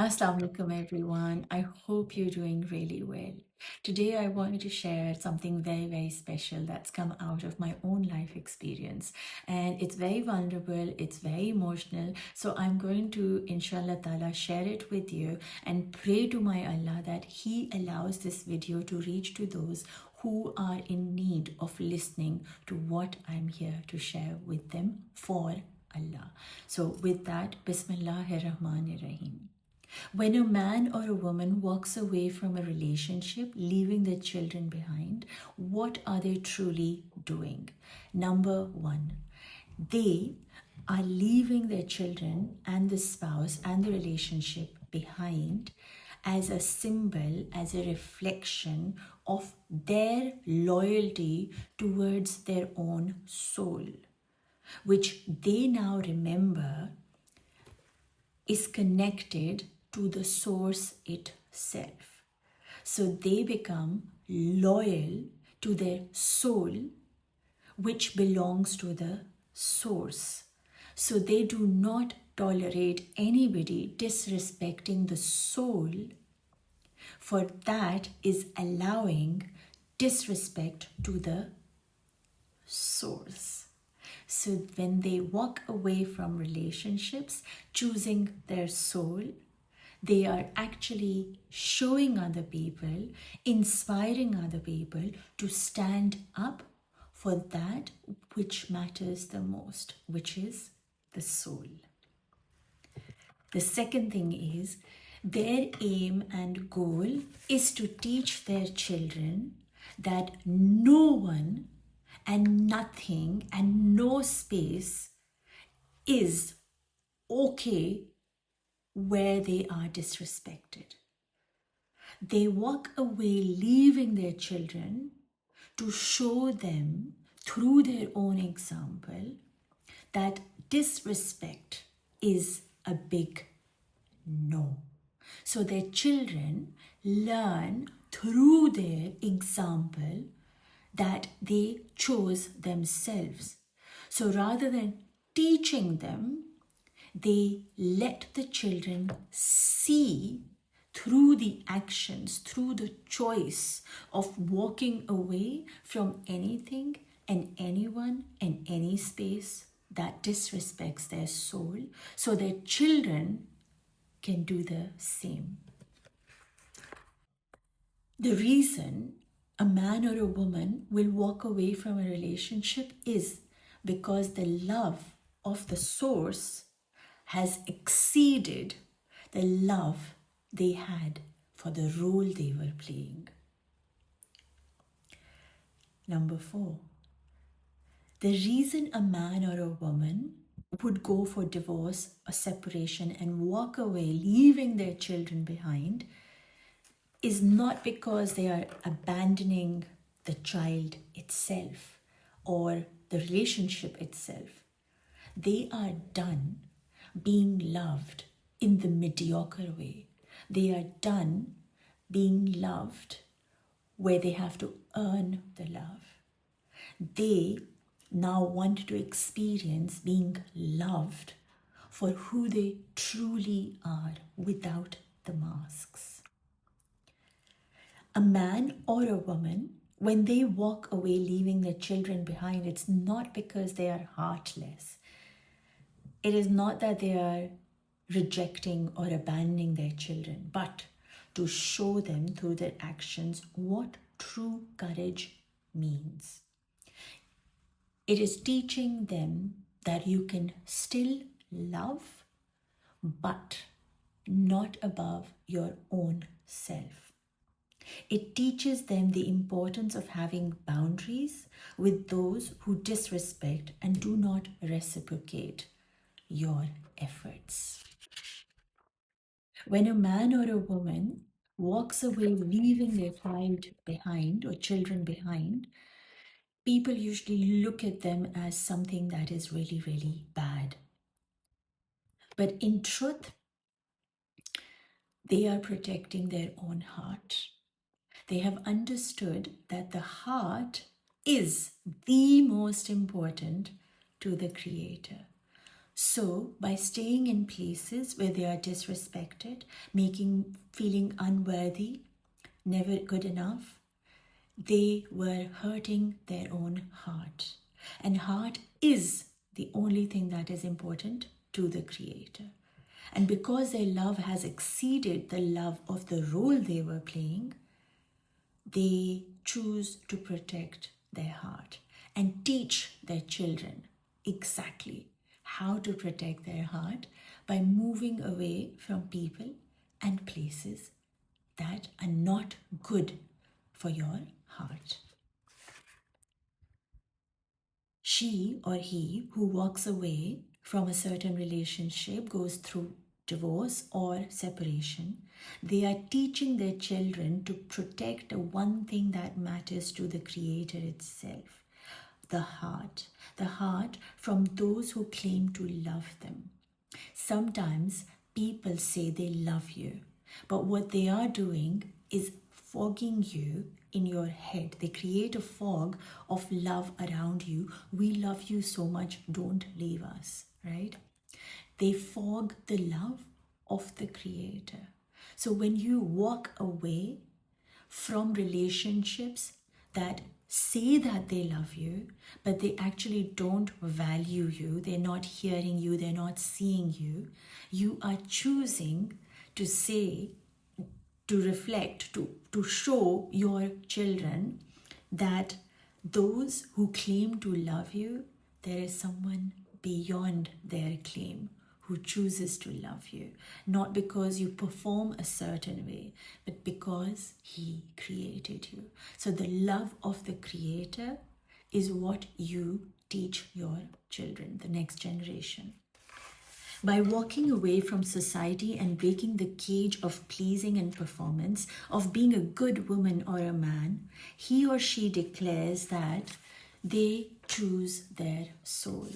Assalamu everyone. I hope you're doing really well. Today I wanted to share something very, very special that's come out of my own life experience. And it's very vulnerable, it's very emotional. So I'm going to, inshallah ta'ala, share it with you and pray to my Allah that He allows this video to reach to those who are in need of listening to what I'm here to share with them for Allah. So with that, Bismillahir Rahmanir Rahim. When a man or a woman walks away from a relationship, leaving their children behind, what are they truly doing? Number one, they are leaving their children and the spouse and the relationship behind as a symbol, as a reflection of their loyalty towards their own soul, which they now remember is connected to the source itself. So they become loyal to their soul, which belongs to the source. So they do not tolerate anybody disrespecting the soul, for that is allowing disrespect to the source. So when they walk away from relationships, choosing their soul, they are actually showing other people, inspiring other people to stand up for that which matters the most, which is the soul. The second thing is their aim and goal is to teach their children that no one and nothing and no space is okay where they are disrespected. They walk away leaving their children to show them through their own example that disrespect is a big no. So their children learn through their example that they chose themselves. So rather than teaching them, they let the children see through the actions, through the choice of walking away from anything and anyone and any space that disrespects their soul, so their children can do the same. The reason a man or a woman will walk away from a relationship is because the love of the source has exceeded the love they had for the role they were playing. Number 4, the reason a man or a woman would go for divorce or separation and walk away, leaving their children behind, is not because they are abandoning the child itself or the relationship itself. They are done being loved in the mediocre way. They are done being loved where they have to earn the love. They now want to experience being loved for who they truly are without the masks. A man or a woman, when they walk away leaving their children behind, it's not because they are heartless. It is not that they are rejecting or abandoning their children, but to show them through their actions what true courage means. It is teaching them that you can still love, but not above your own self. It teaches them the importance of having boundaries with those who disrespect and do not reciprocate your efforts. When a man or a woman walks away leaving their child behind or children behind, people usually look at them as something that is really, really bad. But in truth, they are protecting their own heart. They have understood that the heart is the most important to the Creator. So, by staying in places where they are disrespected, feeling unworthy, never good enough, they were hurting their own heart. And heart is the only thing that is important to the Creator. And because their love has exceeded the love of the role they were playing, they choose to protect their heart and teach their children exactly how to protect their heart by moving away from people and places that are not good for your heart. She or he who walks away from a certain relationship goes through divorce or separation. They are teaching their children to protect the one thing that matters to the Creator itself, the heart from those who claim to love them. Sometimes people say they love you, but what they are doing is fogging you in your head. They create a fog of love around you. We love you so much, don't leave us, right? They fog the love of the Creator. So when you walk away from relationships that say that they love you, but they actually don't value you, they're not hearing you, they're not seeing you, you are choosing to say, to reflect, to show your children that those who claim to love you, there is someone beyond their claim who chooses to love you, not because you perform a certain way, but because he created you. So the love of the Creator is what you teach your children, the next generation. By walking away from society and breaking the cage of pleasing and performance, of being a good woman or a man, he or she declares that they choose their soul,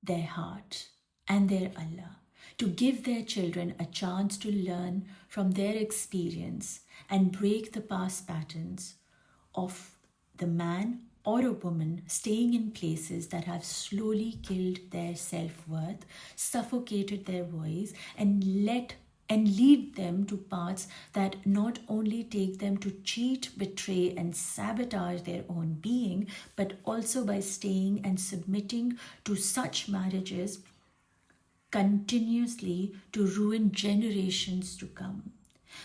their heart, and their Allah, to give their children a chance to learn from their experience and break the past patterns of the man or a woman staying in places that have slowly killed their self-worth, suffocated their voice, and lead them to paths that not only take them to cheat, betray, and sabotage their own being, but also by staying and submitting to such marriages continuously to ruin generations to come.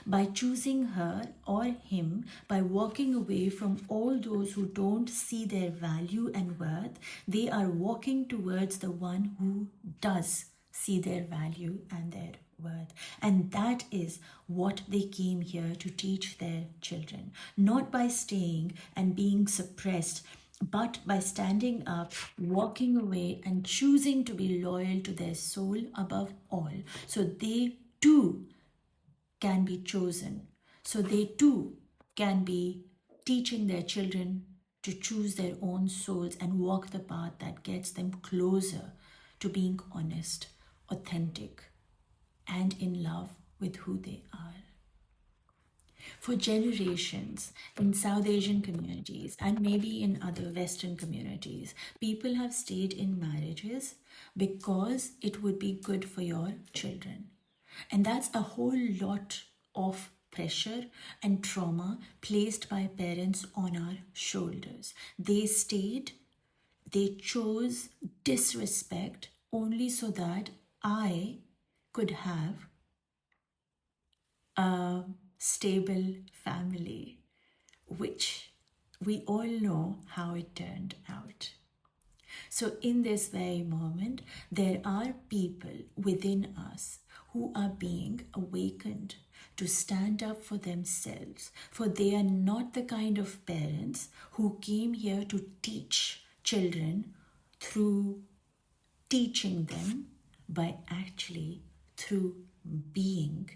By choosing her or him, by walking away from all those who don't see their value and worth, they are walking towards the one who does see their value and their worth. And that is what they came here to teach their children. Not by staying and being suppressed, but by standing up, walking away, and choosing to be loyal to their soul above all. So they too can be chosen. So they too can be teaching their children to choose their own souls and walk the path that gets them closer to being honest, authentic, and in love with who they are. For generations in South Asian communities and maybe in other Western communities, people have stayed in marriages because it would be good for your children. And that's a whole lot of pressure and trauma placed by parents on our shoulders. They stayed, they chose disrespect only so that I could have a stable family, which we all know how it turned out. So in this very moment, there are people within us who are being awakened to stand up for themselves, for they are not the kind of parents who came here to teach children through teaching them, but actually through being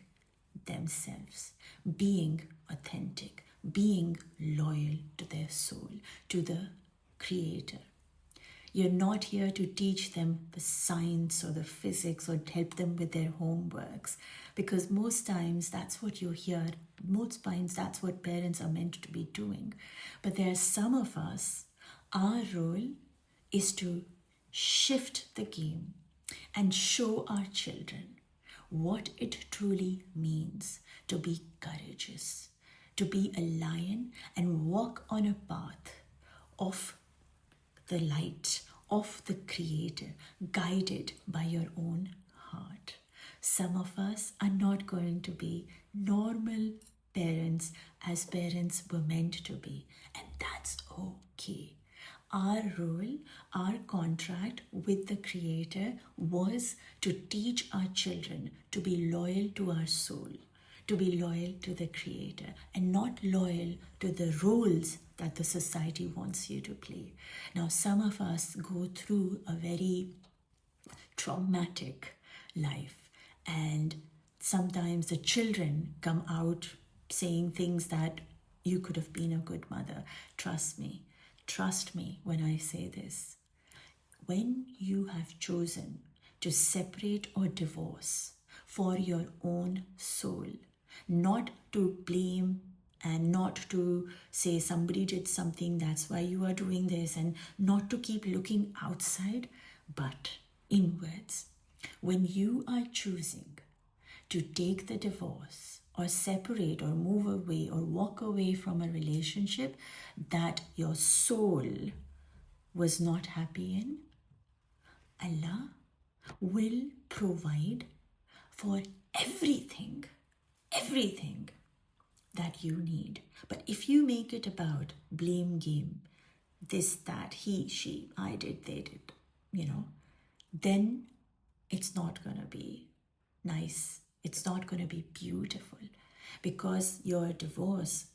themselves, being authentic, being loyal to their soul, to the Creator. You're not here to teach them the science or the physics or help them with their homeworks, because most times that's what you hear. Most times that's what parents are meant to be doing. But there are some of us, our role is to shift the game and show our children what it truly means to be courageous, to be a lion and walk on a path of the light of the Creator, guided by your own heart. Some of us are not going to be normal parents as parents were meant to be, and that's okay. Our role, our contract with the Creator was to teach our children to be loyal to our soul, to be loyal to the Creator, and not loyal to the roles that the society wants you to play. Now, some of us go through a very traumatic life, and sometimes the children come out saying things that you could have been a good mother. Trust me when I say this. When you have chosen to separate or divorce for your own soul, not to blame and not to say somebody did something, that's why you are doing this, and not to keep looking outside, but inwards. When you are choosing to take the divorce or separate or move away or walk away from a relationship that your soul was not happy in, Allah will provide for everything that you need. But if you make it about blame game, this, that, he, she, I did, they did, then it's not going to be nice. It's not going to be beautiful, because your divorce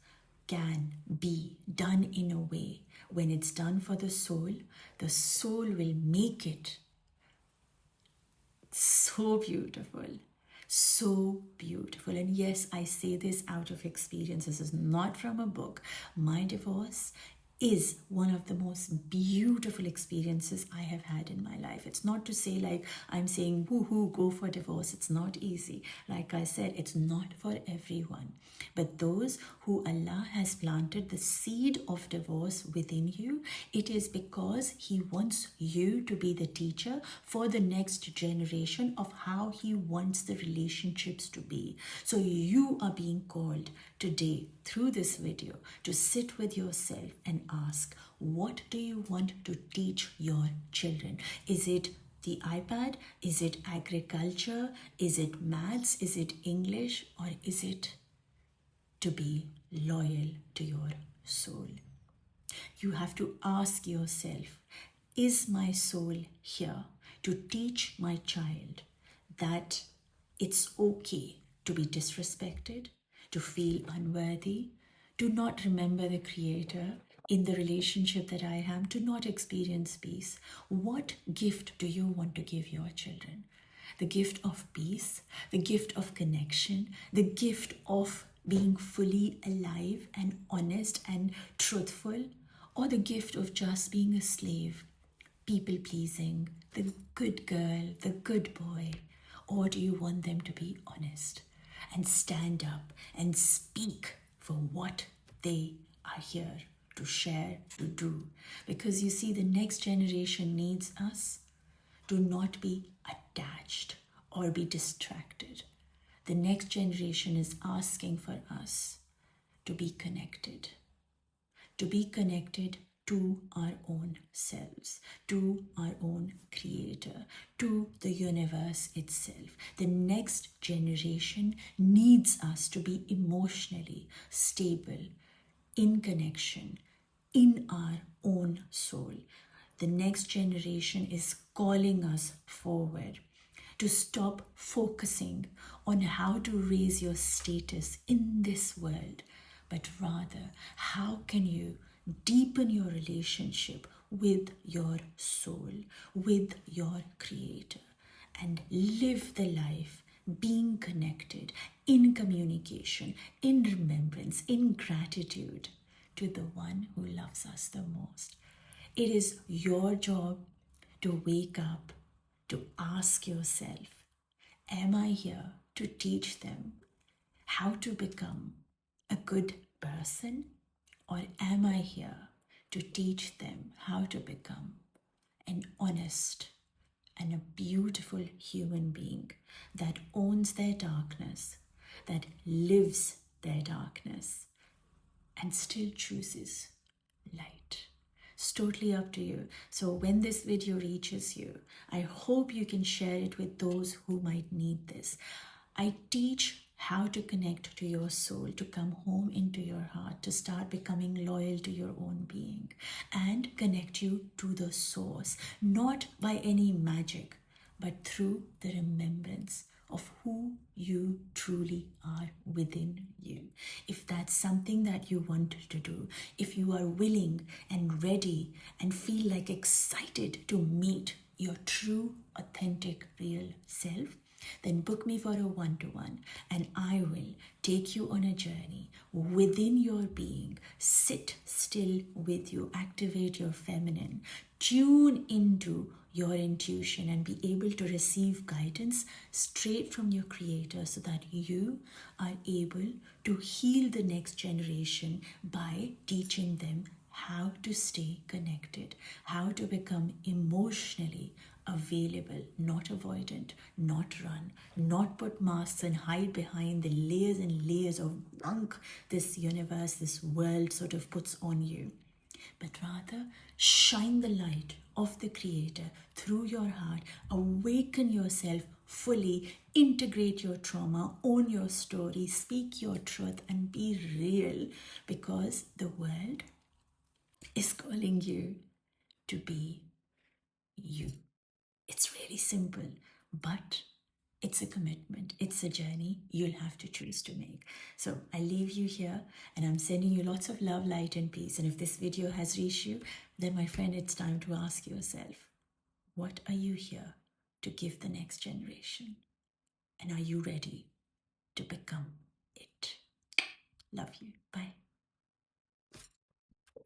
can be done in a way, when it's done for the soul will make it so beautiful. So beautiful. And yes, I say this out of experience. This is not from a book. My divorce is one of the most beautiful experiences I have had in my life. It's not to say like I'm saying, woohoo, go for divorce. It's not easy. Like I said, it's not for everyone. But those who Allah has planted the seed of divorce within you, it is because He wants you to be the teacher for the next generation of how He wants the relationships to be. So you are being called today through this video to sit with yourself and ask, what do you want to teach your children? Is it the iPad? Is it agriculture? Is it maths? Is it English? Or is it to be loyal to your soul? You have to ask yourself, is my soul here to teach my child that it's okay to be disrespected, to feel unworthy, to not remember the Creator in the relationship that I am, to not experience peace? What gift do you want to give your children? The gift of peace, the gift of connection, the gift of being fully alive and honest and truthful, or the gift of just being a slave, people pleasing, the good girl, the good boy? Or do you want them to be honest and stand up and speak for what they are here to share, to do? Because you see, the next generation needs us to not be attached or be distracted. The next generation is asking for us to be connected to our own selves, to our own Creator, to the universe itself. The next generation needs us to be emotionally stable, in connection, in our own soul. The next generation is calling us forward to stop focusing on how to raise your status in this world, but rather, how can you deepen your relationship with your soul, with your Creator, and live the life being connected, in communication, in remembrance, in gratitude to the one who loves us the most. It is your job to wake up, to ask yourself, am I here to teach them how to become a good person, or am I here to teach them how to become and honest and a beautiful human being that owns their darkness, that lives their darkness, and still chooses light. It's totally up to you. So when this video reaches you, I hope you can share it with those who might need this. I teach how to connect to your soul, to come home into your heart, to start becoming loyal to your own being, and connect you to the source, not by any magic, but through the remembrance of who you truly are within you. If that's something that you want to do, if you are willing and ready and feel like excited to meet your true, authentic, real self, then book me for a one-to-one and I will take you on a journey within your being, sit still with you, activate your feminine, tune into your intuition and be able to receive guidance straight from your creator so that you are able to heal the next generation by teaching them how to stay connected, how to become emotionally available, not avoidant, not run, not put masks and hide behind the layers and layers of bunk this universe, this world sort of puts on you, but rather shine the light of the Creator through your heart, awaken yourself fully, integrate your trauma, own your story, speak your truth, and be real, because the world is calling you to be you. It's really simple, but it's a commitment. It's a journey you'll have to choose to make. So I leave you here and I'm sending you lots of love, light, and peace. And if this video has reached you, then my friend, it's time to ask yourself, what are you here to give the next generation? And are you ready to become it? Love you. Bye.